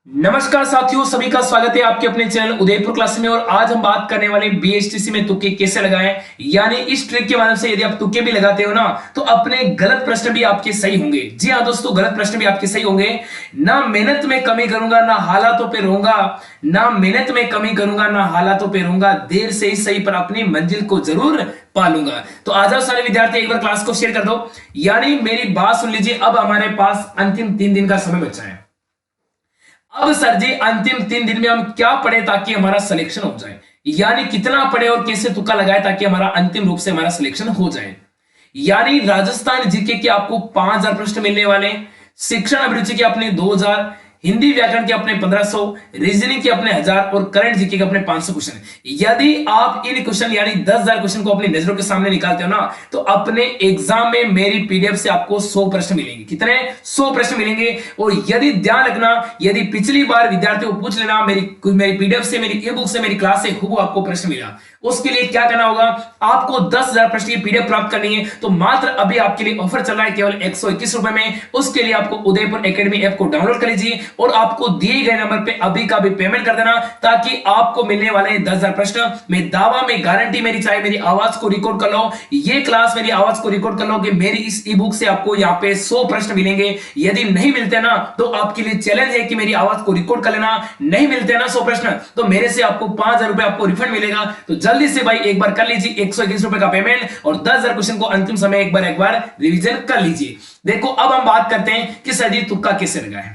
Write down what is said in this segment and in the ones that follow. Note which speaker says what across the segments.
Speaker 1: नमस्कार साथियों, सभी का स्वागत है आपके अपने चैनल उदयपुर क्लास में। और आज हम बात करने वाले बीएचटीसी में तुक्के कैसे लगाएं। यानी इस ट्रिक के माध्यम से यदि आप तुक्के भी लगाते हो ना, तो अपने गलत प्रश्न भी आपके सही होंगे। जी हाँ दोस्तों, गलत प्रश्न भी आपके सही होंगे। ना मेहनत में कमी करूंगा, ना हालातों पे रहूंगा। ना मेहनत में कमी करूंगा, ना हालातों पे रहूंगा। देर से ही सही पर अपनी मंजिल को जरूर पालूंगा। तो आ जाओ सारे विद्यार्थी, एक बार क्लास को शेयर कर दो। यानी मेरी बात सुन लीजिए, अब हमारे पास अंतिम 3 दिन का समय बचा है। अब सर जी, अंतिम 3 दिन में हम क्या पढ़े ताकि हमारा सिलेक्शन हो जाए। यानी कितना पढ़े और कैसे तुक्का लगाए ताकि हमारा अंतिम रूप से हमारा सिलेक्शन हो जाए। यानी राजस्थान जीके के आपको 5000 प्रश्न मिलने वाले, शिक्षण अभिरुचि के अपने 2000, हिंदी व्याकरण के अपने 1500, रीजनिंग के अपने 1000 और करंट जीके के अपने 500 क्वेश्चन। यदि आप इन क्वेश्चन यानी 10,000 क्वेश्चन को अपनी नजरों के सामने निकालते हो ना, तो अपने एग्जाम में मेरी पीडीएफ से आपको 100 प्रश्न मिलेंगे। कितने? 100 प्रश्न मिलेंगे। और यदि ध्यान रखना, यदि पिछली बार विद्यार्थियों को पूछ लेना मेरी पीडीएफ से, मेरी ई बुक से, मेरी क्लास से खूब आपको प्रश्न मिला, उसके लिए क्या करना होगा, आपको 10,000 प्रश्न की पीडीएफ प्राप्त करनी है। तो मात्र अभी आपके लिए ऑफर चल रहा है केवल 121 रुपए में। उसके लिए आपको उदयपुर एकेडमी ऐप को डाउनलोड कर लीजिए और आपको दिए गए नंबर पे अभी का भी पेमेंट कर देना, ताकि आपको मिलने वाले 10,000 प्रश्न में दावा में गारंटी मेरी, चाहे मेरी आवाज को रिकॉर्ड कर लो, ये क्लास मेरी आवाज को रिकॉर्ड कर लो कि मेरी इस ई बुक से आपको यहाँ पे 100 प्रश्न मिलेंगे। यदि नहीं मिलते ना, तो आपके लिए चैलेंज है कि मेरी आवाज को रिकॉर्ड कर लेना। नहीं मिलते ना 100 प्रश्न, तो मेरे से आपको 5,000 रुपए आपको रिफंड मिलेगा। तो जल्दी से भाई एक बार कर लीजिए 121 रुपए का पेमेंट और 10,000 क्वेश्चन को अंतिम समय एक बार रिवीजन कर लीजिए। देखो अब हम बात करते हैं कि सर जी तुक्का कैसे लगाएं।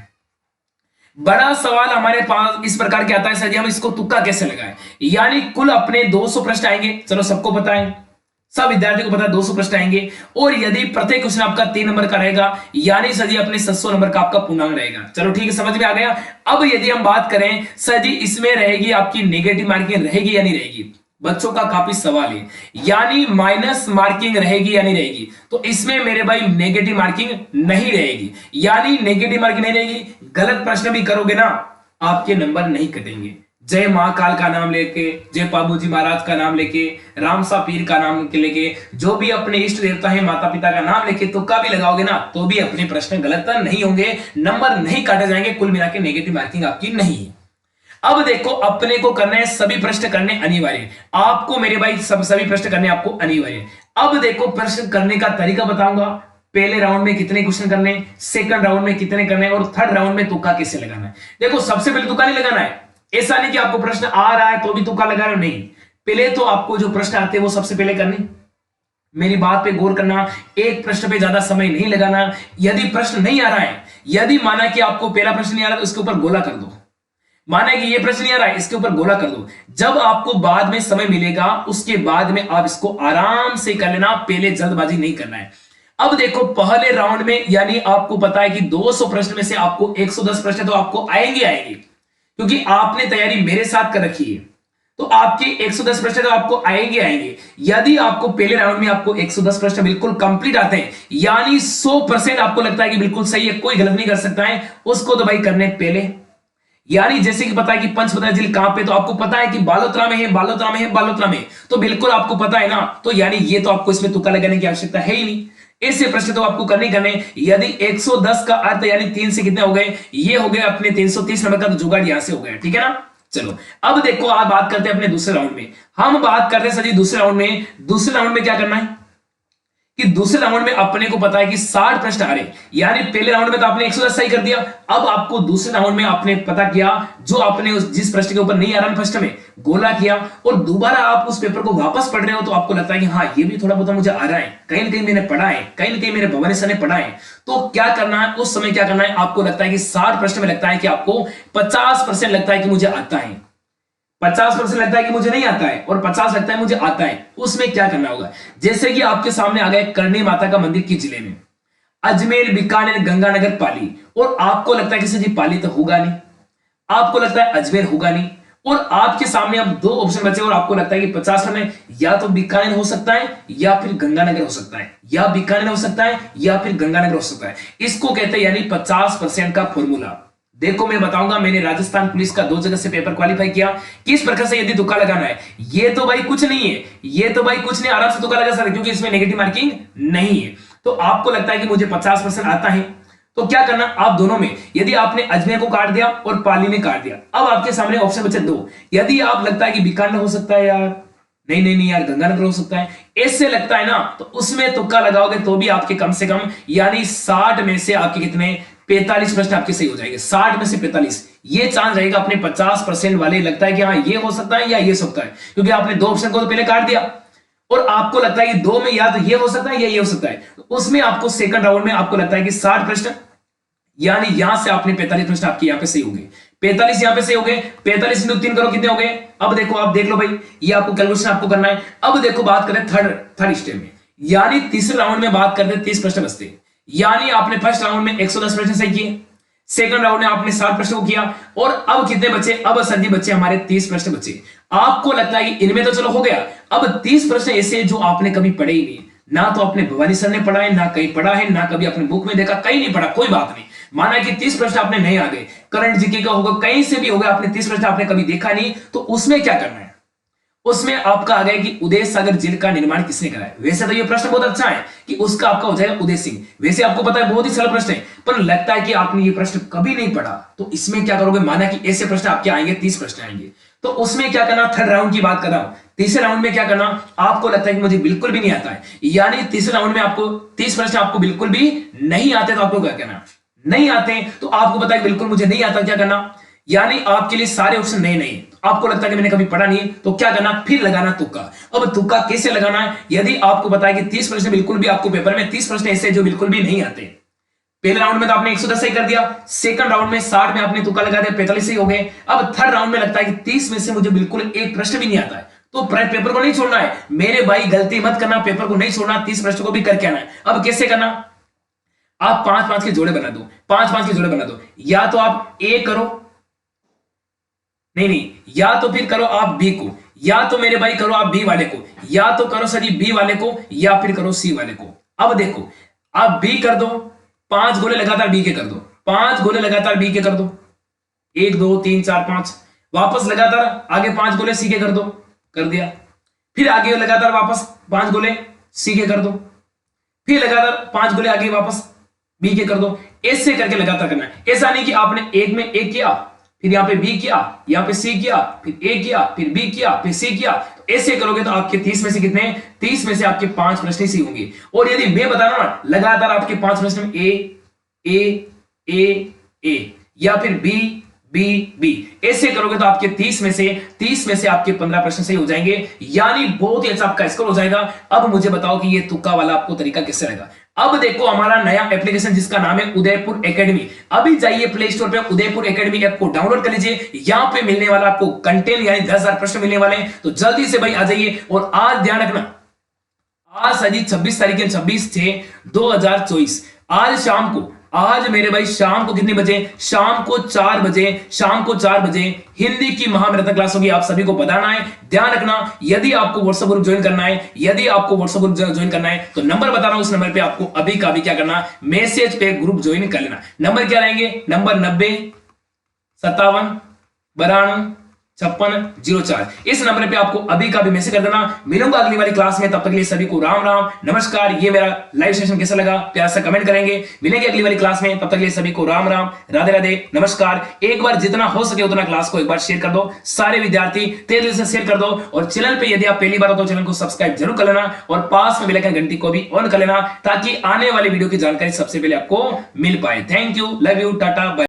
Speaker 1: बड़ा सवाल हमारे पास इस प्रकार के आता है, सर जी हम इसको तुक्का कैसे लगाएं। यानी कुल अपने 200 प्रश्न आएंगे, चलो सबको पता है, सब विद्यार्थी को पता है 200 प्रश्न आएंगे। और यदि प्रत्येक क्वेश्चन आपका 3 नंबर का रहेगा, यानी सर जी अपने 700 नंबर का आपका पूर्णांक रहेगा। चलो ठीक है, समझ में आ गया। अब यदि हम बात करें सर जी, इसमें रहेगी आपकी नेगेटिव मार्किंग, रहेगी या नहीं रहेगी, बच्चों का काफी सवाल है। यानी माइनस मार्किंग रहेगी या नहीं रहेगी, तो इसमें मेरे भाई नेगेटिव मार्किंग नहीं रहेगी। यानी नेगेटिव मार्किंग नहीं रहेगी, गलत प्रश्न भी करोगे ना, आपके नंबर नहीं कटेंगे। जय महाकाल का नाम लेके, जय बाबूजी महाराज का नाम लेके, रामसा पीर का नाम लेके, जो भी अपने इष्ट देवता है, माता पिता का नाम लेके तुक्का भी लगाओगे ना, तो भी अपने प्रश्न गलत नहीं होंगे, नंबर नहीं काटे जाएंगे। कुल मिला के नेगेटिव मार्किंग आपकी नहीं है। अब देखो, अपने को करना है सभी प्रश्न करने अनिवार्य, आपको मेरे भाई सभी प्रश्न करने आपको अनिवार्य। अब देखो, प्रश्न करने का तरीका बताऊंगा। पहले राउंड में कितने क्वेश्चन करने, सेकंड राउंड में कितने करने और थर्ड राउंड में तुक्का कैसे लगाना है। देखो सबसे पहले तुक्का नहीं लगाना है, ऐसा नहीं कि आपको प्रश्न आ रहा है तो भी तुक्का लगा रहे हो, नहीं। पहले तो आपको जो प्रश्न आते हैं वो सबसे पहले करने। मेरी बात पे गौर करना, एक प्रश्न पे ज्यादा समय नहीं लगाना। यदि प्रश्न नहीं आ रहा है, यदि माना कि आपको पहला प्रश्न नहीं आ रहा तो उसके ऊपर गोला कर दो। माना कि ये प्रश्न नहीं आ रहा है, इसके ऊपर गोला कर दो। जब आपको बाद में समय मिलेगा, उसके बाद में आप इसको आराम से कर लेना, पहले जल्दबाजी नहीं करना है। अब देखो, पहले राउंड में यानी आपको पता है कि 200 प्रश्न में से आपको 110 प्रश्न तो आपको आएंगे, क्योंकि आपने तैयारी मेरे साथ कर रखी है, तो आपके 110 प्रश्न तो आपको आएंगे। यदि आपको पहले राउंड में आपको 110 प्रश्न बिल्कुल कंप्लीट आते हैं, यानी 100% आपको लगता है कि बिल्कुल सही है, कोई गलत नहीं कर सकता है, उसको तो भाई करने पहले। यानी जैसे कि पता है कि पंचपतरा झील कहां पे, तो आपको पता है कि बालोतरा में है, बालोतरा में है, बालोतरा में, तो बिल्कुल आपको पता है ना, तो यानी ये तो आपको इसमें तुक्का लगाने की आवश्यकता है ही नहीं। ऐसे प्रश्न तो आपको करने। यदि 110 का अर्थ यानी 3 से कितने हो गए, ये हो गए अपने 330 नंबर का, तो जुगाड़ यहां से हो गया, ठीक है ना। चलो अब देखो, आप बात करते हैं अपने दूसरे राउंड में। हम बात करते हैं सर जी दूसरे राउंड में क्या करना है कि दूसरे राउंड में अपने को पता है कि 60 प्रश्न आ रहे, यानी पहले राउंड में तो आपने 110 सही कर दिया। अब आपको दूसरे राउंड में आपने पता किया, जो आपने जिस प्रश्न के ऊपर नहीं आ रहा प्रश्न में, गोला किया और दोबारा आप उस पेपर को वापस पढ़ रहे हो, तो आपको लगता है कि हाँ ये भी थोड़ा बहुत मुझे आ रहा है, कहीं ना कहीं मैंने पढ़ा है, कहीं ना कहीं मेरे भवन सर ने पढ़ा है। तो क्या करना है उस समय, क्या करना है, आपको लगता है कि 60 प्रश्न में लगता है कि आपको 50% लगता है कि मुझे आता है, 50% लगता है कि मुझे नहीं आता है और 50 लगता है मुझे आता है। उसमें क्या करना होगा, जैसे कि आपके सामने आ गया करणी माता का मंदिर किस जिले में, अजमेर, बीकानेर, गंगानगर, पाली, और आपको लगता है कि सर जी पाली तो होगा नहीं, आपको लगता है अजमेर होगा नहीं, और आपके सामने अब 2 ऑप्शन बचे और आपको लगता है कि 50 में या तो बीकानेर हो सकता है या फिर गंगानगर हो सकता है, या बीकानेर हो सकता है या फिर गंगानगर हो सकता है। इसको कहते हैं यानी 50% का फॉर्मूला। देखो मैं बताऊंगा, मैंने राजस्थान पुलिस का 2 जगह से पेपर क्वालिफाई किया, किस प्रकार से यदि तुक्का लगाना है। ये तो भाई कुछ नहीं है, ये तो भाई कुछ नहीं, आराम से तुक्का लगा सकते, क्योंकि इसमें नेगेटिव मार्किंग नहीं है। तो आपको लगता है कि मुझे 50% आता है, तो क्या करना, आप दोनों में यदि आपने अजमेर को काट दिया और पाली में काट दिया, अब आपके सामने ऑप्शन बचे दो। यदि आप लगता है कि बीकानेर हो सकता है यार, नहीं नहीं नहीं यार गंगानगर हो सकता है, ऐसे लगता है ना, तो उसमें तुक्का लगाओगे तो भी आपके कम से कम यानी 60 में से आपके कितने 45 प्रश्न आपके सही हो जाएंगे। 60 में से 45 ये चांस रहेगा। अपने 50% वाले लगता है कि हाँ ये हो सकता है या ये सकता है, क्योंकि आपने दो ऑप्शन को तो पहले काट दिया और आपको लगता है कि दो में या तो ये हो सकता है या ये हो सकता है, तो उसमें आपको सेकंड राउंड में आपको लगता है कि 60 प्रश्न यानी यहां से आपने 45 प्रश्न आपके यहां पे सही हो गए। 45 यहां पे सही हो गए, 45 इंटू 3 करो कितने हो गए। अब देखो, आप देख लो भाई, ये आपको कैलकुलेशन आपको करना है। अब देखो बात करें थर्ड स्टेप में, यानी तीसरे राउंड में बात करते 30 प्रश्न बचते, यानी आपने फर्स्ट राउंड में 110 प्रश्न सही किए, सेकंड राउंड में आपने 60 प्रश्न को किया, और अब कितने बचे, अब सर जी बच्चे हमारे 30 प्रश्न बचे। आपको लगता है कि इनमें तो चलो हो गया, अब 30 प्रश्न ऐसे जो आपने कभी पढ़े ही नहीं, ना तो आपने भवानी सर ने पढ़ा है, ना कहीं पढ़ा है, ना कभी अपने बुक में देखा, कहीं नहीं पढ़ा, कोई बात नहीं। माना कि 30 प्रश्न आपने नहीं आ गए, करंट जीके का होगा, कहीं से भी होगा, आपने 30 प्रश्न आपने कभी देखा नहीं, तो उसमें क्या करना है, उसमें आपका आ गया कि उदय सागर झील का निर्माण किसने करा है। वैसे तो ये प्रश्न बहुत अच्छा है कि उसका आपका हो जाएगा उदय सिंह, वैसे आपको पता है बहुत ही सरल प्रश्न है, पर लगता है कि आपने ये प्रश्न कभी नहीं पढ़ा, तो इसमें क्या करोगे, माना कि ऐसे प्रश्न आपके आएंगे 30 प्रश्न आएंगे, तो उसमें क्या करना, थर्ड राउंड की बात कर रहा हूं, तीसरे राउंड में क्या करना, आपको लगता है कि मुझे बिल्कुल भी नहीं आता है, यानी तीसरे राउंड में आपको 30 प्रश्न आपको बिल्कुल भी नहीं आते, तो आपको क्या करना, नहीं आते तो आपको पता है बिल्कुल मुझे नहीं आता, क्या करना, यानी आपके लिए सारे ऑप्शन नए नहीं, आपको लगता है कि मैंने कभी पढ़ा नहीं है, तो क्या करना, फिर लगाना तुक्का। अब तुक्का कैसे लगाना है, यदि आपको पता है कि 30 प्रश्न बिल्कुल भी आपको पेपर में 30 प्रश्न ऐसे जो बिल्कुल भी नहीं आते, पहले राउंड में तो आपने 110 सही कर दिया, सेकंड राउंड में 60 में आपने तुक्का लगा दिया, 45 सही हो गए। अब थर्ड राउंड में लगता है कि 30 में से मुझे बिल्कुल एक प्रश्न भी नहीं आता है, तो पेपर को नहीं छोड़ना है मेरे भाई, गलती मत करना, पेपर को नहीं छोड़ना, 30 प्रश्न को भी करके आना है। अब कैसे करना, आप 5-5 के जोड़े बना दो, 5-5 के जोड़े बना दो, या तो आप ए करो, नहीं, या तो फिर करो आप बी को, या तो मेरे भाई करो आप बी वाले को, या तो करो सर बी वाले को, या फिर करो सी वाले को। अब देखो, आप बी कर दो, 5 गोले लगातार बी के कर दो, 5 गोले लगातार बी के कर दो, 1 2 3 4 5, वापस लगातार आगे 5 गोले सी के कर दो, कर दिया, फिर आगे लगातार वापस 5 गोले सी के कर दो, फिर लगातार 5 गोले आगे वापस बी के कर दो, ऐसे करके लगातार करना है। ऐसा नहीं कि आपने एक में एक किया, फिर यहां पे बी किया, यहां पे सी किया, फिर ए किया, फिर बी किया, फिर सी किया, तो ऐसे करोगे तो आपके 30 में से कितने, 30 में से आपके 5 प्रश्न सी होंगे। और यदि मैं बता रहा हूं ना, लगातार आपके 5 प्रश्न में ए या फिर बी बी बी, ऐसे करोगे तो आपके 30 में से आपके 15 प्रश्न सही हो जाएंगे, यानी बहुत ही अच्छा आपका स्कोर हो जाएगा। अब मुझे बताओ कि ये तुक्का वाला आपको तरीका कैसे रहेगा। अब देखो हमारा नया एप्लीकेशन जिसका नाम है उदयपुर एकेडमी, अभी जाइए प्ले स्टोर पे, उदयपुर एकेडमी ऐप को डाउनलोड कर लीजिए। यहां पे मिलने वाला आपको कंटेंट यानी 10,000 प्रश्न मिलने वाले हैं, तो जल्दी से भाई आ जाइए। और आज ध्यान रखना, आज सजी 26 तारीख है, 26/6/2024, आज शाम को, आज मेरे भाई शाम को कितने बजे, शाम को 4 बजे हिंदी की महामैराथन क्लास होगी, आप सभी को बताना है। ध्यान रखना, यदि आपको व्हाट्सएप ग्रुप ज्वाइन करना है, तो नंबर बता रहा हूं, उस नंबर पे आपको अभी का अभी क्या करना, मैसेज पे ग्रुप ज्वाइन कर लेना। नंबर क्या रहेंगे, नंबर 90 57 92 5604, इस नंबर पे आपको अभी का भी मैसेज कर देना। मिलूंगा अगली वाली क्लास में, तब तक के लिए सभी को राम राम नमस्कार। ये मेरा लाइव सेशन कैसा लगा प्यार से कमेंट करेंगे। मिलेंगे अगली वाली क्लास में, तब तक के लिए सभी को राम राम राधे राधे नमस्कार। एक बार जितना हो सके उतना क्लास को एक बार शेयर कर दो, सारे विद्यार्थी तेजी से शेयर कर दो। और चैनल पे यदि आप पहली बार हो तो चैनल को सब्सक्राइब जरूर कर लेना, और पास में बेल आइकन घंटी को भी ऑन कर लेना, ताकि आने वाली वीडियो की जानकारी सबसे पहले आपको मिल पाए। Thank you, love you, tata, bye.